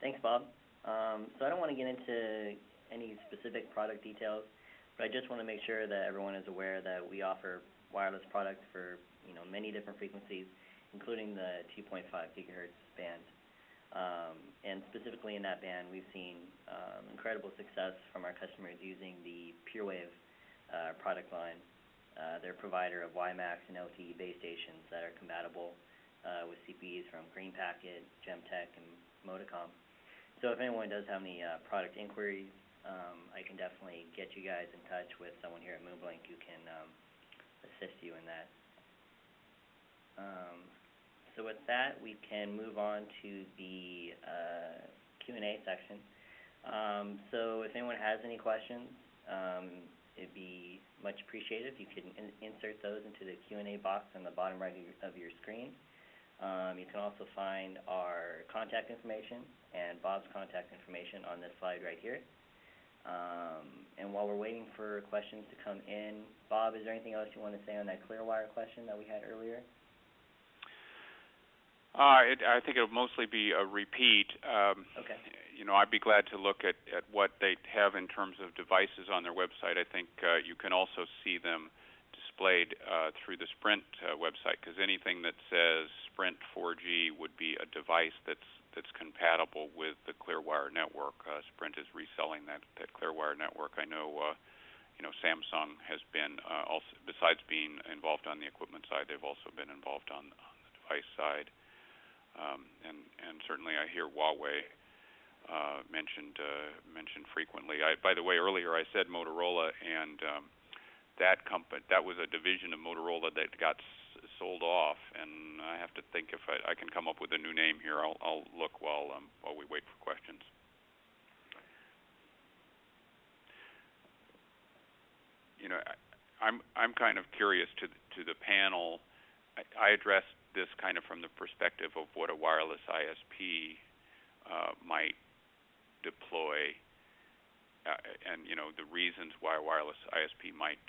Thanks, Bob. So I don't want to get into any specific product details, but I just want to make sure that everyone is aware that we offer wireless products for many different frequencies, including the 2.5 gigahertz band. And specifically in that band, we've seen incredible success from our customers using the PureWave product line. They're a provider of WiMAX and LTE base stations that are compatible with CPEs from Green Packet, Gemtech, and Modicom. So if anyone does have any product inquiries, I can definitely get you guys in touch with someone here at Moonblink who can assist you in that. So with that, we can move on to the Q&A section. So if anyone has any questions, it'd be much appreciated if you could insert those into the Q&A box on the bottom right of your screen. You can also find our contact information and Bob's contact information on this slide right here. And while we're waiting for questions to come in, Bob, is there anything else you want to say on that Clearwire question that we had earlier? I think it'll mostly be a repeat. Okay. I'd be glad to look at what they have in terms of devices on their website. I think you can also see them displayed through the Sprint website, because anything that says Sprint 4G would be a device that's compatible with the Clearwire network. Sprint is reselling that Clearwire network. I know Samsung has been also, besides being involved on the equipment side, they've also been involved on the device side. And certainly I hear Huawei mentioned frequently. By the way, earlier I said Motorola, and that was a division of Motorola that got sold off, and I have to think if I can come up with a new name here. I'll look while we wait for questions. I'm kind of curious to the panel. I addressed this kind of from the perspective of what a wireless ISP might deploy, and the reasons why a wireless ISP might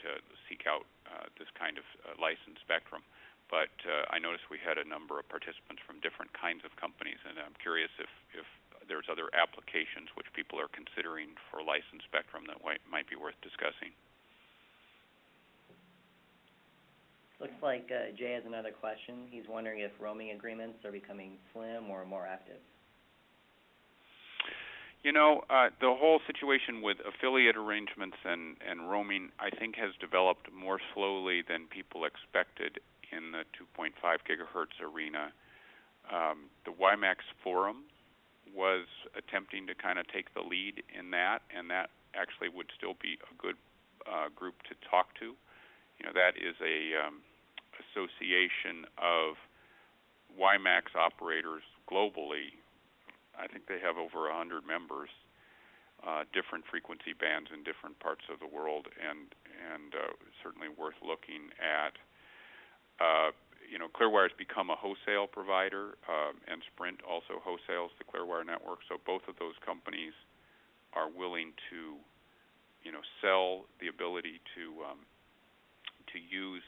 seek out this kind of licensed spectrum. But I noticed we had a number of participants from different kinds of companies, and I'm curious if there's other applications which people are considering for licensed spectrum that might be worth discussing. Looks like Jay has another question. He's wondering if roaming agreements are becoming slim or more active. The whole situation with affiliate arrangements and roaming, I think, has developed more slowly than people expected in the 2.5 gigahertz arena. The WiMAX forum was attempting to kind of take the lead in that, and that actually would still be a good group to talk to. That is a association of WiMAX operators globally. I think they have over 100 members, different frequency bands in different parts of the world, and certainly worth looking at. Clearwire has become a wholesale provider, and Sprint also wholesales the Clearwire network. So both of those companies are willing to, sell the ability to use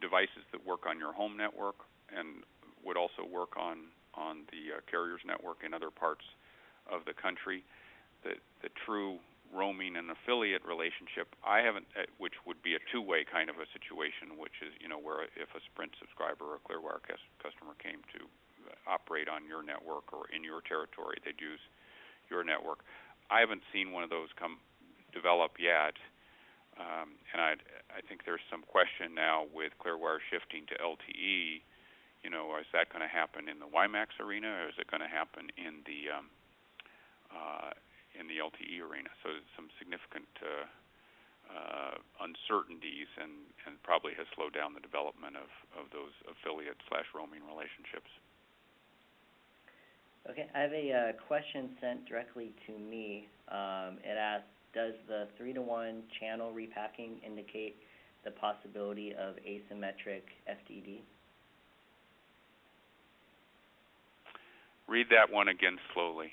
devices that work on your home network and would also work on the carrier's network in other parts of the country. The true roaming and affiliate relationship, I haven't, which would be a two-way kind of a situation, which is, where if a Sprint subscriber or a Clearwire customer came to operate on your network or in your territory, they'd use your network. I haven't seen one of those develop yet, and I think there's some question now with Clearwire shifting to LTE. Is that going to happen in the WiMAX arena, or is it going to happen in the LTE arena? So there's some significant uncertainties, and probably has slowed down the development of those affiliate/roaming relationships. Okay, I have a question sent directly to me. It asks, does the 3-to-1 channel repacking indicate the possibility of asymmetric FDD? Read that one again slowly.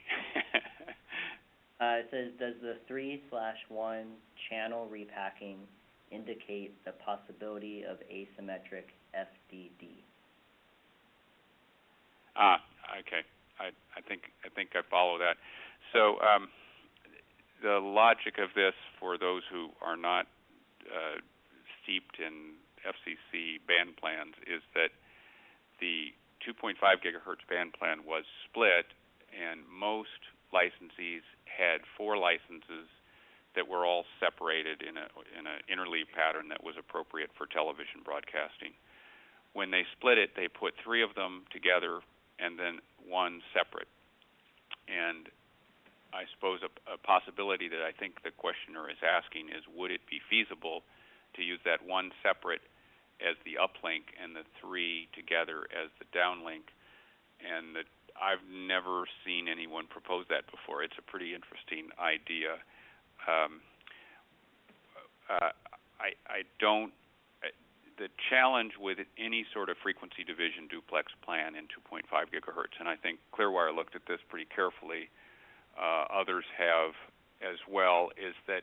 It says, does the 3/1 channel repacking indicate the possibility of asymmetric FDD? Okay. I think I follow that. So the logic of this, for those who are not steeped in FCC band plans, is that the 2.5 gigahertz band plan was split, and most licensees had 4 licenses that were all separated in an interleave pattern that was appropriate for television broadcasting. When they split it, they put 3 of them together and then 1 separate. And I suppose a possibility that I think the questioner is asking is, would it be feasible to use that 1 separate as the uplink and the 3 together as the downlink? And I've never seen anyone propose that before. It's a pretty interesting idea. I don't. The challenge with any sort of frequency division duplex plan in 2.5 gigahertz, and I think Clearwire looked at this pretty carefully, others have as well, is that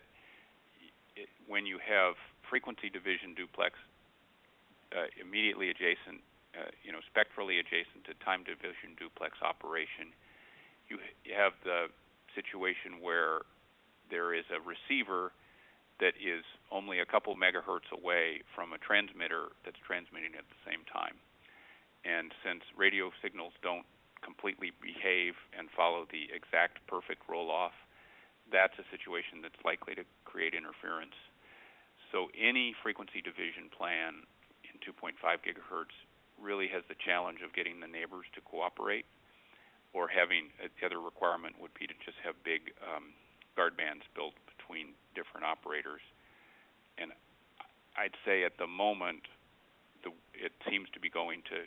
when you have frequency division duplex immediately adjacent, spectrally adjacent to time division duplex operation, you have the situation where there is a receiver that is only a couple megahertz away from a transmitter that's transmitting at the same time. And since radio signals don't completely behave and follow the exact perfect roll-off, that's a situation that's likely to create interference. So any frequency division plan in 2.5 gigahertz really has the challenge of getting the neighbors to cooperate, or having the other requirement would be to just have big guard bands built between different operators. And I'd say at the moment it seems to be going to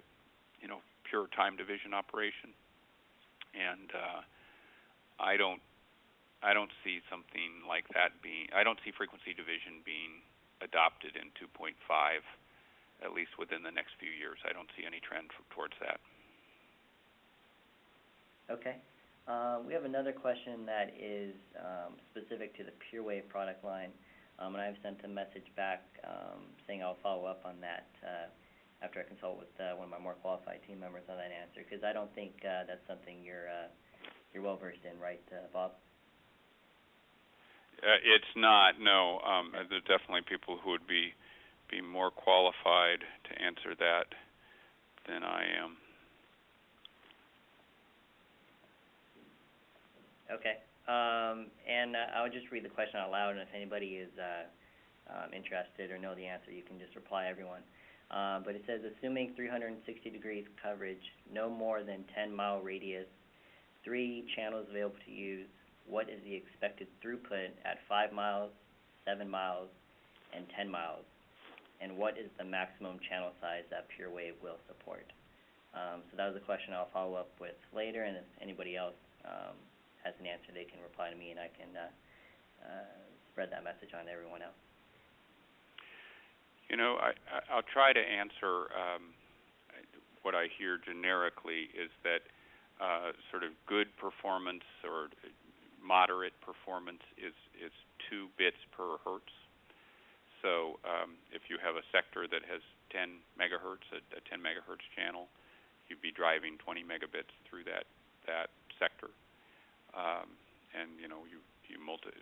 pure time division operation, and I don't see something like that being. I don't see frequency division being adopted in 2.5, at least within the next few years. I don't see any trend towards that. Okay. We have another question that is specific to the PureWave product line, and I've sent a message back saying I'll follow up on that after I consult with one of my more qualified team members on that answer, because I don't think that's something you're well versed in, right, Bob? It's not. No. There's definitely people who would be more qualified to answer that than I am. Okay. And I would just read the question out loud, and if anybody is interested or know the answer, you can just reply, everyone. But it says, assuming 360 degrees coverage, no more than 10-mile radius, 3 channels available to use, what is the expected throughput at 5 miles, 7 miles, and 10 miles? And what is the maximum channel size that PureWave will support? So that was a question I'll follow up with later, and if anybody else has an answer, they can reply to me, and I can spread that message on to everyone else. I'll try to answer. What I hear generically is that sort of good performance or moderate performance is 2 bits per hertz. So if you have a sector that has 10 megahertz, a 10 megahertz channel, you'd be driving 20 megabits through that sector. And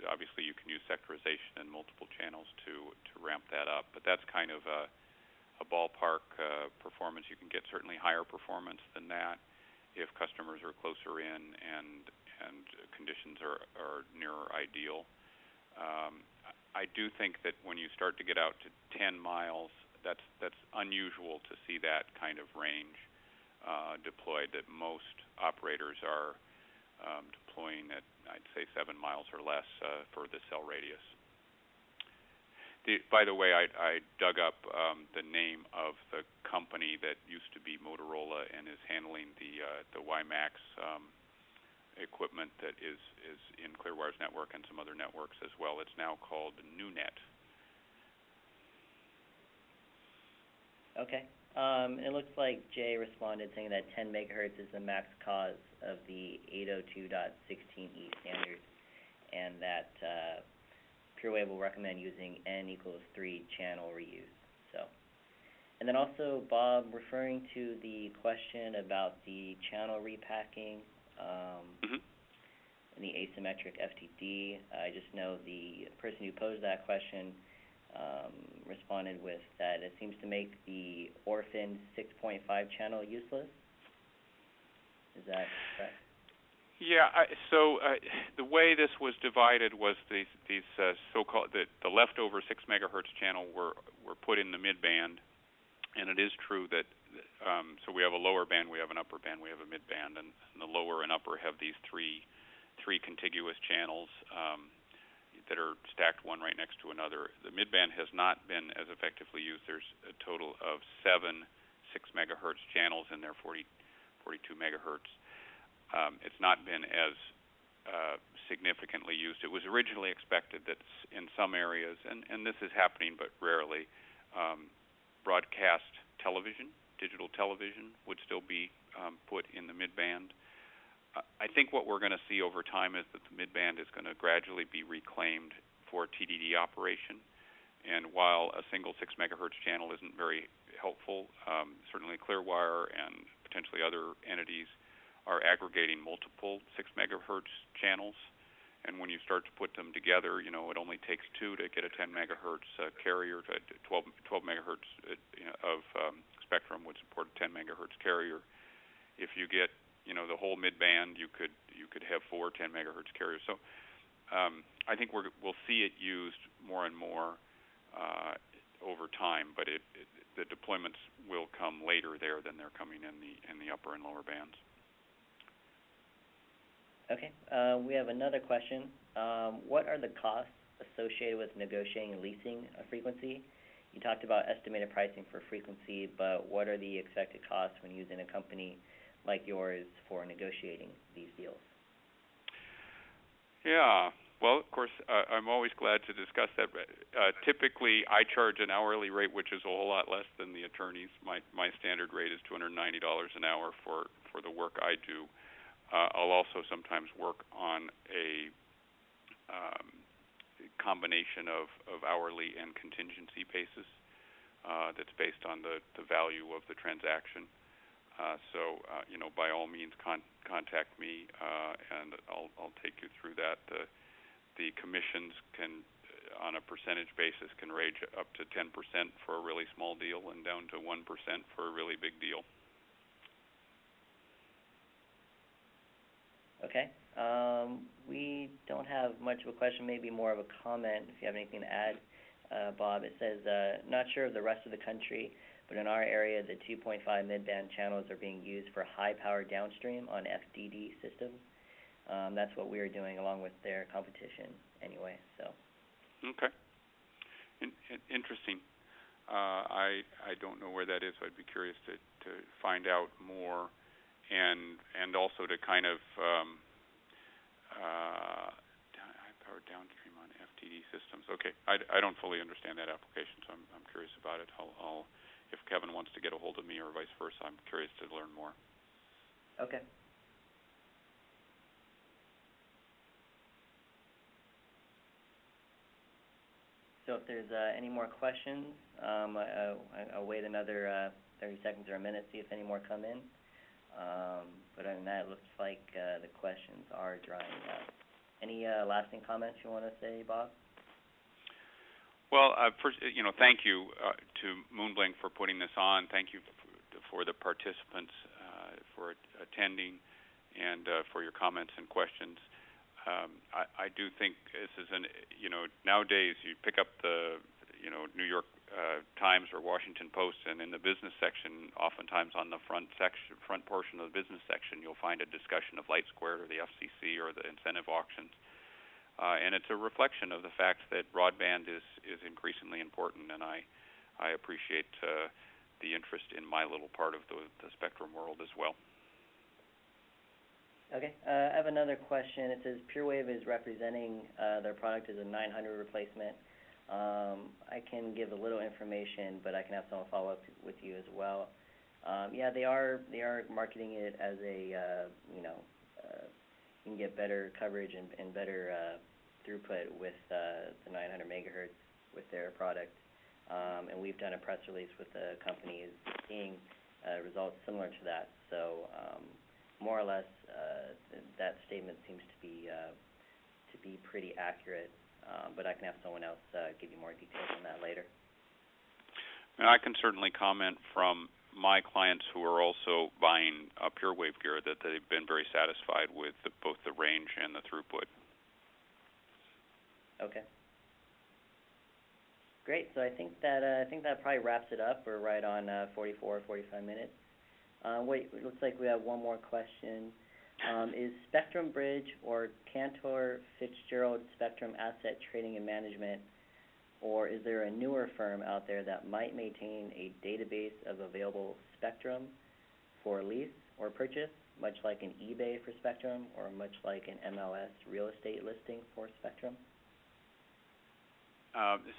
obviously you can use sectorization and multiple channels to ramp that up, but that's kind of a ballpark performance. You can get certainly higher performance than that if customers are closer in and conditions are nearer ideal. I do think that when you start to get out to 10 miles, that's unusual to see that kind of range deployed. That most operators are deploying at, I'd say, 7 miles or less for the cell radius. By the way, I dug up the name of the company that used to be Motorola and is handling the WiMAX equipment that is in Clearwire's network and some other networks as well. It's now called NewNet. Okay. It looks like Jay responded saying that 10 megahertz is the max cause of the 802.16e standard, and that PureWave will recommend using N equals 3 channel reuse. And then also, Bob, referring to the question about the channel repacking Mhm. in the asymmetric FTD. I just know the person who posed that question responded with that it seems to make the orphan 6.5 channel useless. Is that correct? Yeah. The way this was divided was these so-called the leftover 6 megahertz channel were put in the mid band, and it is true that so we have a lower band, we have an upper band, we have a mid band, and the lower and upper have these three contiguous channels that are stacked one right next to another. The mid band has not been as effectively used. There's a total of 7 6 megahertz channels in there, 42 megahertz. It's not been as significantly used. It was originally expected that in some areas, and this is happening but rarely, broadcast television, digital television, would still be put in the mid-band. I think what we're going to see over time is that the mid-band is going to gradually be reclaimed for TDD operation. And while a single 6 megahertz channel isn't very helpful, certainly Clearwire and potentially other entities are aggregating multiple 6 megahertz channels. And when you start to put them together, it only takes 2 to get a 10 megahertz carrier. 12 megahertz of spectrum would support a 10 megahertz carrier. If you get the whole mid band, you could have 4 10 megahertz carriers. So I think we'll see it used more and more over time, but the deployments will come later there than they're coming in the upper and lower bands. Okay. We have another question. What are the costs associated with negotiating and leasing a frequency? You talked about estimated pricing for frequency, but what are the expected costs when using a company like yours for negotiating these deals? Yeah. Well, of course, I'm always glad to discuss that. Typically, I charge an hourly rate, which is a whole lot less than the attorneys. My standard rate is $290 an hour for the work I do. I'll also sometimes work on a combination of hourly and contingency basis that's based on the value of the transaction. So by all means, contact me, and I'll take you through that. The commissions can, on a percentage basis, can range up to 10% for a really small deal and down to 1% for a really big deal. Okay. We don't have much of a question, maybe more of a comment, if you have anything to add, Bob. It says, not sure of the rest of the country, but in our area, the 2.5 mid-band channels are being used for high-power downstream on FDD systems. That's what we are doing along with their competition anyway. So. Okay. Interesting. I don't know where that is, so I'd be curious to find out more, and also to kind of high-power downstream on FDD systems. Okay. I don't fully understand that application, so I'm curious about it. I'll if Kevin wants to get a hold of me or vice versa, I'm curious to learn more. Okay. So if there's any more questions, I'll wait another 30 seconds or a minute, see if any more come in. But other than that, it looks like the questions are drying up. Any lasting comments you want to say, Bob? Well, first, thank you to Moonblink for putting this on. Thank you for the participants for attending and for your comments and questions. I do think this is nowadays you pick up the New York Times or Washington Post, and in the business section, oftentimes on the front portion of the business section, you'll find a discussion of Light Squared or the FCC or the incentive auctions. And it's a reflection of the fact that broadband is increasingly important, and I appreciate the interest in my little part of the spectrum world as well. Okay. I have another question. It says PureWave is representing their product as a 900 replacement. I can give a little information, but I can have someone follow up with you as well. Yeah, they are marketing it as a you can get better coverage and better throughput with the 900 megahertz with their product. And we've done a press release with the company seeing results similar to that. So more or less, that statement seems to be pretty accurate. But I can have someone else give you more details on that later. And I can certainly comment from my clients who are also buying Pure Wave gear that they've been very satisfied with both the range and the throughput. Okay. Great. So I think that probably wraps it up. We're right on 45 minutes. Wait, it looks like we have one more question. Is Spectrum Bridge or Cantor Fitzgerald Spectrum Asset Trading and Management, or is there a newer firm out there that might maintain a database of available spectrum for lease or purchase, much like an eBay for spectrum or much like an MLS real estate listing for spectrum?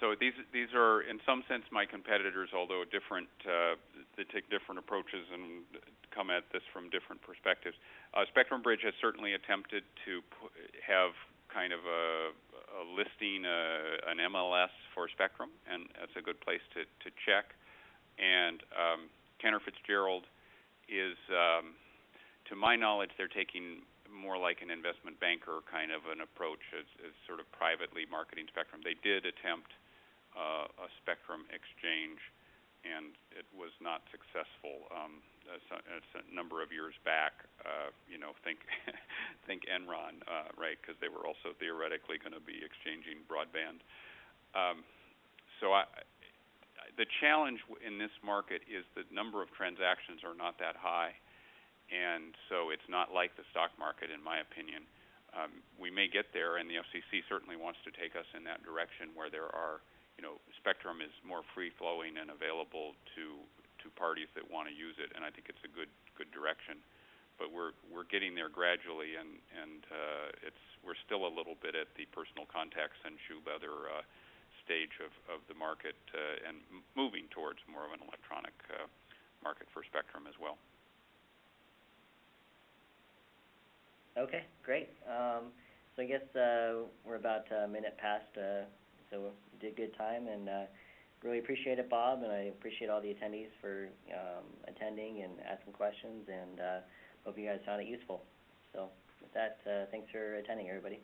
So these are, in some sense, my competitors, although different. They take different approaches and come at this from different perspectives. Spectrum Bridge has certainly attempted to have kind of a listing, an MLS for Spectrum, and that's a good place to check. And Cantor Fitzgerald is, to my knowledge, they're taking more like an investment banker kind of an approach as sort of privately marketing Spectrum. They did attempt a Spectrum exchange, and it was not successful. It's a number of years back. Think Enron, right? Because they were also theoretically going to be exchanging broadband. The challenge in this market is the number of transactions are not that high. And so it's not like the stock market, in my opinion. We may get there, and the FCC certainly wants to take us in that direction where there are, spectrum is more free-flowing and available to parties that want to use it, and I think it's a good direction. But we're getting there gradually, and we're still a little bit at the personal contacts and shoe leather stage of the market, and moving towards more of an electronic market for spectrum as well. Okay, great. So I guess we're about a minute past, so we did good time, and really appreciate it, Bob, and I appreciate all the attendees for attending and asking questions, and hope you guys found it useful. So with that, thanks for attending, everybody.